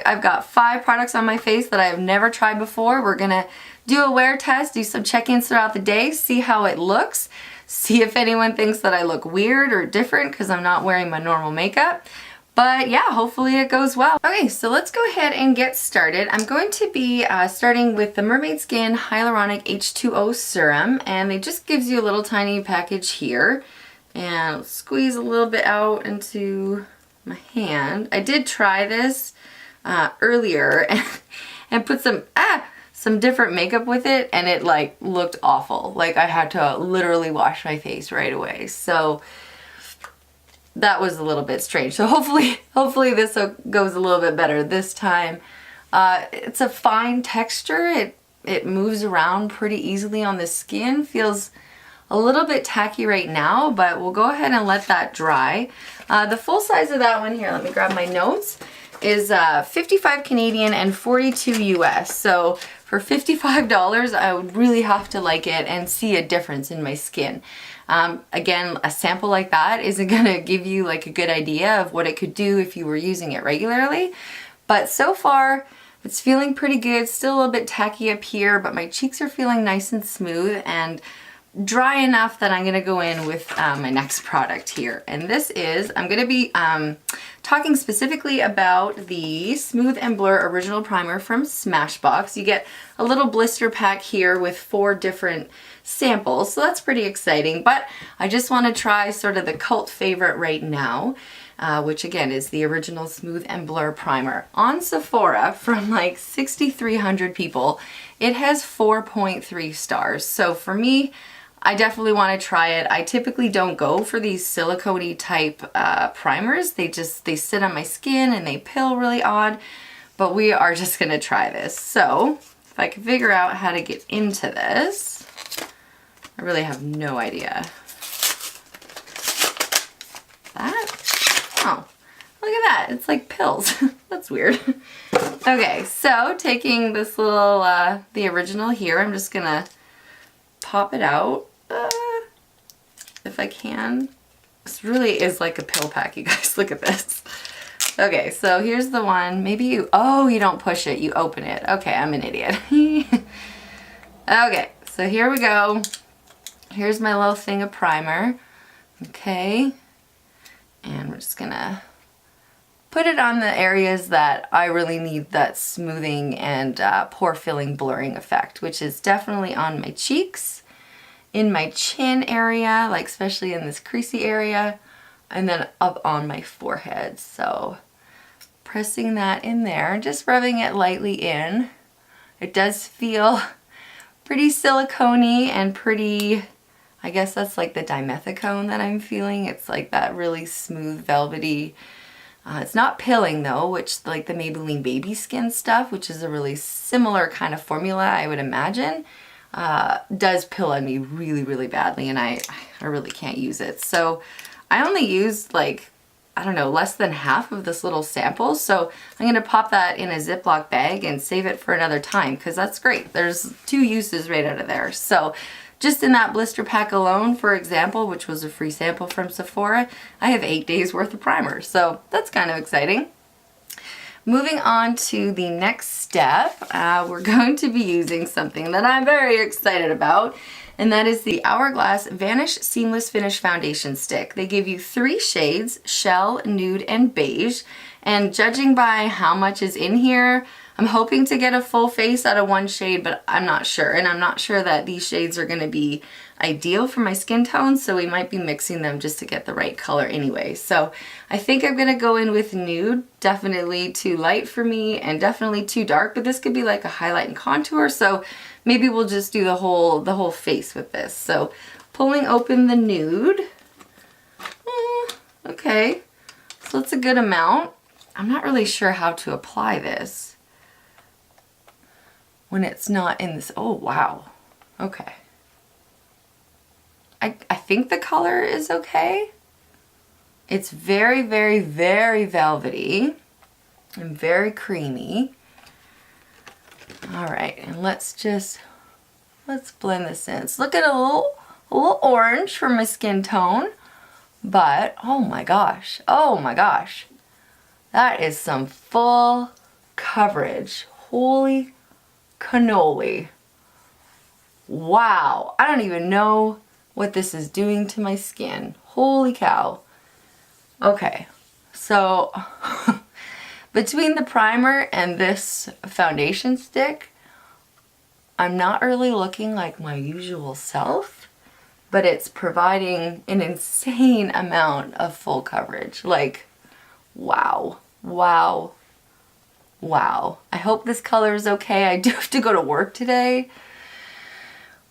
I've got 5 products on my face that I have never tried before. We're gonna do a wear test, do some check-ins throughout the day, see how it looks, see if anyone thinks that I look weird or different because I'm not wearing my normal makeup. But yeah, hopefully it goes well. Okay, so let's go ahead and get started. I'm going to be starting with the Mermaid Skin Hyaluronic H2O Serum, and it just gives you a little tiny package here. And I'll squeeze a little bit out into my hand. I did try this earlier and put some different makeup with it, and it like looked awful. Like I had to literally wash my face right away. So that was a little bit strange. So hopefully this goes a little bit better this time. It's a fine texture. It moves around pretty easily on the skin. Feels a little bit tacky right now, but we'll go ahead and let that dry. The full size of that one here, let me grab my notes, is 55 Canadian and 42 US. So for $55, I would really have to like it and see a difference in my skin. Again, a sample like that isn't gonna give you like a good idea of what it could do if you were using it regularly. But so far, it's feeling pretty good. Still a little bit tacky up here, but my cheeks are feeling nice and smooth and dry enough that I'm gonna go in with my next product here. And this is, I'm gonna be talking specifically about the Smooth and Blur Original Primer from SMASHBOX. You get a little blister pack here with 4 different samples, so that's pretty exciting. But I just wanna try sort of the cult favorite right now, which again is the original Smooth and Blur Primer. On Sephora, from like 6,300 people, it has 4.3 stars. So for me, I definitely want to try it. I typically don't go for these silicone-y type primers. They sit on my skin and they pill really odd, but we are just gonna try this. So if I can figure out how to get into this, I really have no idea. That? Oh, look at that, it's like pills. That's weird. Okay, so taking this little, the original here, I'm just gonna pop it out. If I can. This really is like a pill pack, you guys. Look at this. Okay, so here's the one. Maybe you don't push it, you open it. Okay, I'm an idiot. Okay, so here we go. Here's my little thing of primer. Okay, and we're just gonna put it on the areas that I really need that smoothing and pore filling blurring effect, which is definitely on my cheeks, in my chin area, like especially in this creasy area, and then up on my forehead. So pressing that in there, just rubbing it lightly in. It does feel pretty silicone-y and pretty, I guess that's like the dimethicone that I'm feeling. It's like that really smooth, velvety. It's not pilling though, which like the Maybelline Baby Skin stuff, which is a really similar kind of formula, I would imagine, does pill on me really, really badly, and I really can't use it. So I only used like, I don't know, less than half of this little sample. So I'm gonna pop that in a Ziploc bag and save it for another time, because that's great. There's 2 uses right out of there. So just in that blister pack alone, for example, which was a free sample from Sephora, I have 8 days worth of primer. So that's kind of exciting. Moving on to the next step, we're going to be using something that I'm very excited about, and that is the HOURGLASS Vanish Seamless Finish Foundation Stick. They give you 3 shades, Shell, Nude, and Beige, and judging by how much is in here, I'm hoping to get a full face out of one shade, but I'm not sure, and I'm not sure that these shades are going to be ideal for my skin tone, so we might be mixing them just to get the right color anyway. So I think I'm gonna go in with Nude. Definitely too light for me and definitely too dark, but this could be like a highlight and contour, so maybe we'll just do the whole face with this. So pulling open the Nude. Okay, so it's a good amount. I'm not really sure how to apply this when it's not in this. Oh wow, okay. I think the color is okay. It's very, very, very velvety and very creamy. All right, and let's blend this in. It's looking a little orange for my skin tone, but oh my gosh, that is some full coverage. Holy cannoli. Wow. I don't even know what this is doing to my skin. Holy cow. Okay. So between the primer and this foundation stick, I'm not really looking like my usual self, but it's providing an insane amount of full coverage. Like, wow, wow, wow. I hope this color is okay. I do have to go to work today,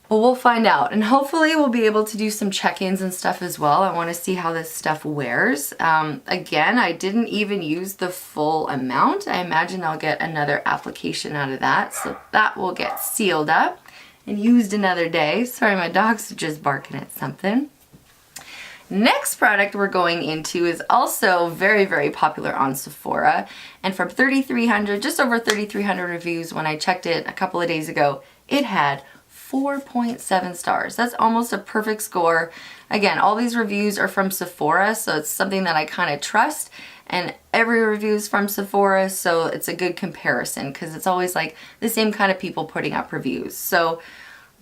but we'll find out. And hopefully we'll be able to do some check-ins and stuff as well. I want to see how this stuff wears. Again, I didn't even use the full amount. I imagine I'll get another application out of that. So that will get sealed up and used another day. Sorry, my dogs are just barking at something. Next product we're going into is also very, very popular on Sephora. And from 3,300, just over 3,300 reviews when I checked it a couple of days ago, it had 4.7 stars. That's almost a perfect score. Again, all these reviews are from Sephora, so it's something that I kind of trust. And every review is from Sephora, so it's a good comparison because it's always like the same kind of people putting up reviews. So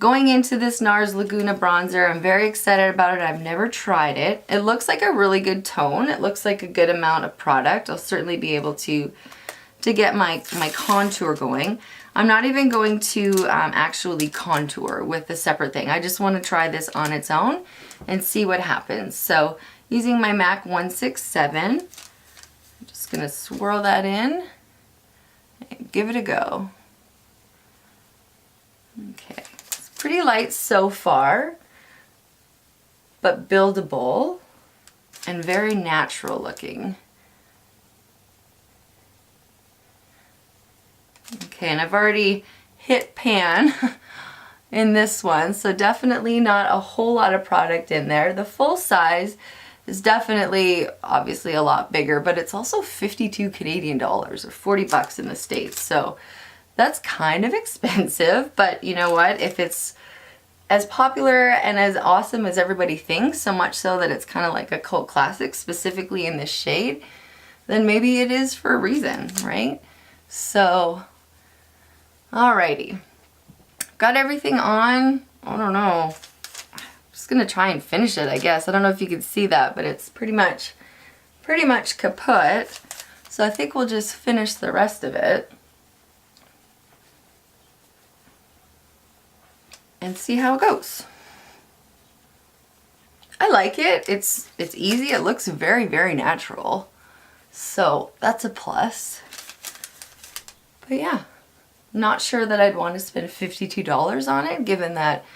going into this NARS Laguna bronzer, I'm very excited about it. I've never tried it. It looks like a really good tone. It looks like a good amount of product. I'll certainly be able to get my contour going. I'm not even going to actually contour with a separate thing. I just want to try this on its own and see what happens. So using my MAC 167, I'm just going to swirl that in and give it a go. Okay, it's pretty light so far, but buildable and very natural looking. Okay, and I've already hit pan in this one, so definitely not a whole lot of product in there. The full size is definitely, obviously a lot bigger, but it's also 52 Canadian dollars or 40 bucks in the States. So that's kind of expensive, but you know what? If it's as popular and as awesome as everybody thinks, so much so that it's kind of like a cult classic, specifically in this shade, then maybe it is for a reason, right? So alrighty, got everything on. I don't know, I'm just gonna try and finish it, I guess. I don't know if you can see that, but it's pretty much kaput. So I think we'll just finish the rest of it and see how it goes. I like it. It's easy. It looks very, very natural. So that's a plus. But yeah. Not sure that I'd want to spend $52 on it, given that,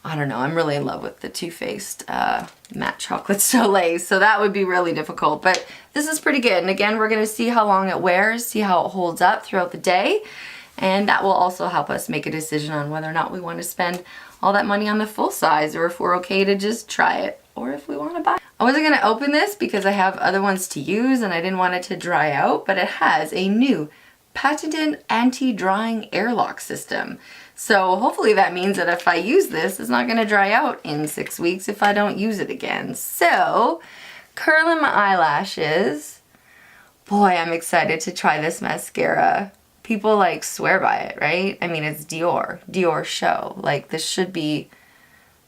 I don't know, I'm really in love with the Too Faced matte chocolate Soleil, so that would be really difficult. But this is pretty good, and again, we're going to see how long it wears, see how it holds up throughout the day, and that will also help us make a decision on whether or not we want to spend all that money on the full size, or if we're okay to just try it, or if we want to buy it. I wasn't going to open this because I have other ones to use, and I didn't want it to dry out, but it has a new patented anti-drying airlock system. So hopefully that means that if I use this, it's not going to dry out in 6 weeks if I don't use it again. So, curling my eyelashes. Boy, I'm excited to try this mascara. People like swear by it, right? I mean, it's DIOR, DIORSHOW. Like this should make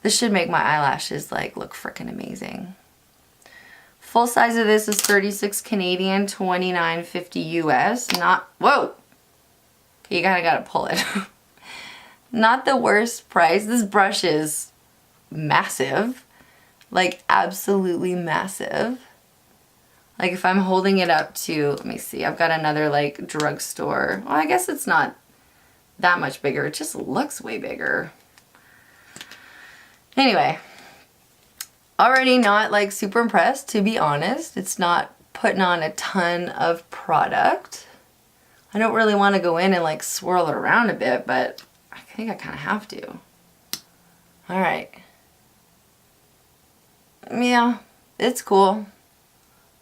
my eyelashes like look freaking amazing. Full size of this is 36 Canadian, 29.50 US. Not, whoa! Okay, you kinda gotta pull it. Not the worst price. This brush is massive. Like, absolutely massive. Like, if I'm holding it up to, let me see, I've got another, like, drugstore. Well, I guess it's not that much bigger. It just looks way bigger. Anyway. Already not like super impressed, to be honest. It's not putting on a ton of product. I don't really want to go in and like swirl it around a bit, but I think I kind of have to. Alright. Yeah, it's cool.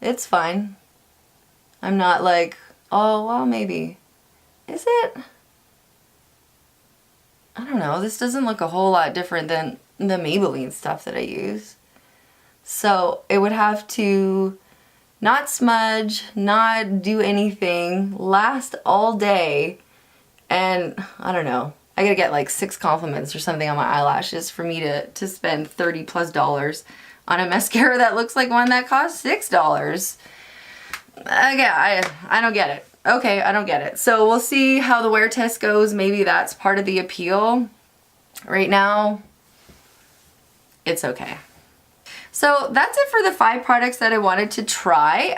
It's fine. I'm not like, oh, well, maybe. Is it? I don't know. This doesn't look a whole lot different than the Maybelline stuff that I use. So it would have to not smudge, not do anything, last all day. And I don't know, I gotta get like 6 compliments or something on my eyelashes for me to spend $30+ on a mascara that looks like one that costs $6. Again, I don't get it. Okay, I don't get it. So we'll see how the wear test goes. Maybe that's part of the appeal. Right now, it's okay. So that's it for the 5 products that I wanted to try.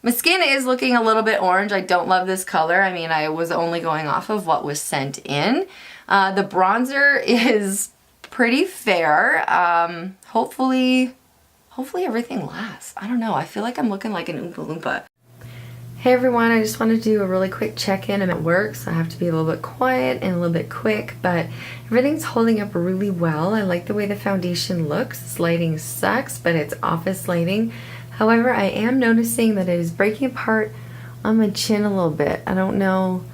My skin is looking a little bit orange. I don't love this color. I mean, I was only going off of what was sent in. The bronzer is pretty fair. Hopefully everything lasts. I don't know. I feel like I'm looking like an Oompa Loompa. Hey everyone, I just wanted to do a really quick check-in. I'm at work, so I have to be a little bit quiet and a little bit quick, but everything's holding up really well. I like the way the foundation looks. This lighting sucks, but it's office lighting. However, I am noticing that it is breaking apart on my chin a little bit. I don't know,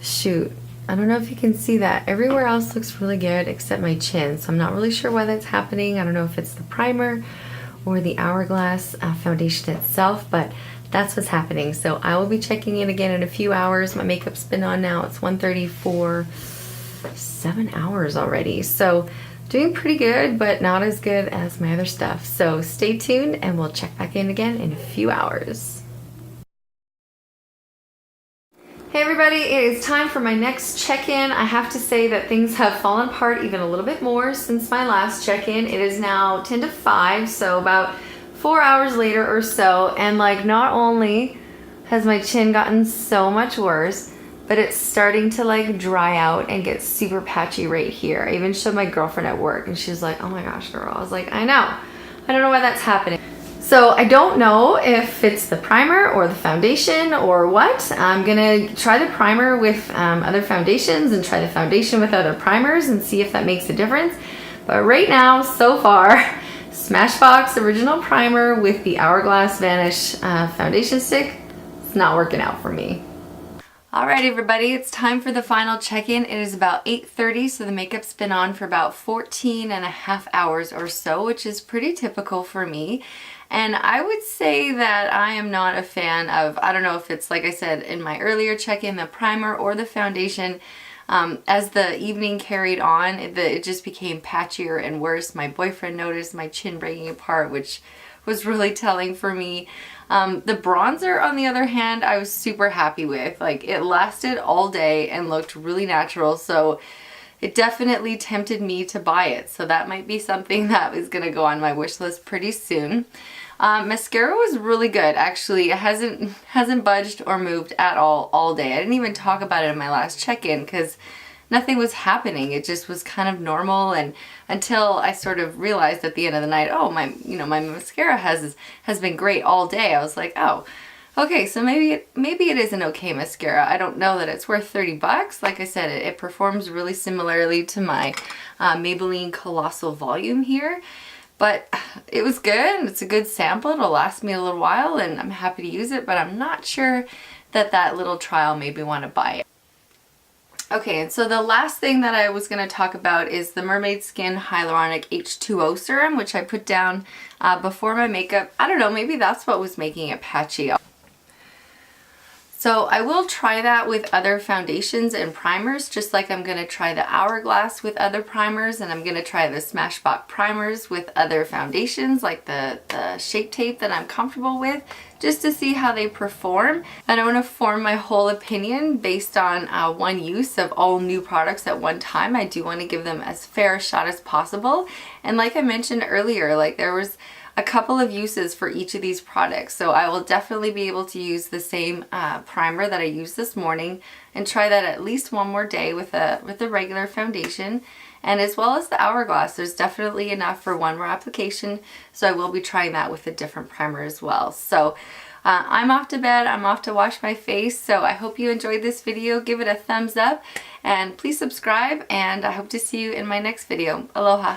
shoot. I don't know if you can see that. Everywhere else looks really good except my chin, so I'm not really sure why that's happening. I don't know if it's the primer or the Hourglass foundation itself, but that's what's happening. So I will be checking in again in a few hours. My makeup's been on now. It's 1:34, 7 hours already. So doing pretty good, but not as good as my other stuff. So stay tuned and we'll check back in again in a few hours. Hey everybody, it is time for my next check-in. I have to say that things have fallen apart even a little bit more since my last check-in. It is now 10 to 5, so about 4 hours later or so, and like not only has my chin gotten so much worse, but it's starting to like dry out and get super patchy right here. I even showed my girlfriend at work and she was like, oh my gosh, girl. I was like, I know. I don't know why that's happening. So I don't know if it's the primer or the foundation or what. I'm gonna try the primer with other foundations and try the foundation with other primers and see if that makes a difference. But right now, so far, SMASHBOX original primer with the Hourglass Vanish foundation stick, it's not working out for me. Alright everybody, it's time for the final check-in. It is about 8:30, so the makeup's been on for about 14.5 hours or so, which is pretty typical for me. And I would say that I am not a fan of, I don't know if it's like I said in my earlier check-in, the primer or the foundation. As the evening carried on, it just became patchier and worse. My boyfriend noticed my chin breaking apart, which was really telling for me. The bronzer, on the other hand, I was super happy with. Like, it lasted all day and looked really natural, so it definitely tempted me to buy it. So that might be something that is going to go on my wish list pretty soon. Mascara was really good, actually. It hasn't budged or moved at all day. I didn't even talk about it in my last check-in because nothing was happening. It just was kind of normal, and until I sort of realized at the end of the night, oh, my mascara has been great all day. I was like, oh, okay, so maybe it is an okay mascara. I don't know that it's worth $30. Like I said, it performs really similarly to my Maybelline Colossal Volume here. But it was good. It's a good sample. It'll last me a little while and I'm happy to use it, but I'm not sure that little trial made me want to buy it. Okay, and so the last thing that I was going to talk about is the Mermaid Skin Hyaluronic H2O Serum, which I put down before my makeup. I don't know, maybe that's what was making it patchy. So I will try that with other foundations and primers, just like I'm going to try the Hourglass with other primers, and I'm going to try the SMASHBOX primers with other foundations, like the Shape Tape that I'm comfortable with, just to see how they perform. I don't want to form my whole opinion based on one use of all new products at one time. I do want to give them as fair a shot as possible. And like I mentioned earlier, like there was a couple of uses for each of these products, so I will definitely be able to use the same primer that I used this morning and try that at least one more day with a regular foundation, and as well as the Hourglass. There's definitely enough for one more application, so I will be trying that with a different primer as well. So I'm off to bed, I'm off to wash my face, so I hope you enjoyed this video. Give it a thumbs up and please subscribe, and I hope to see you in my next video. Aloha!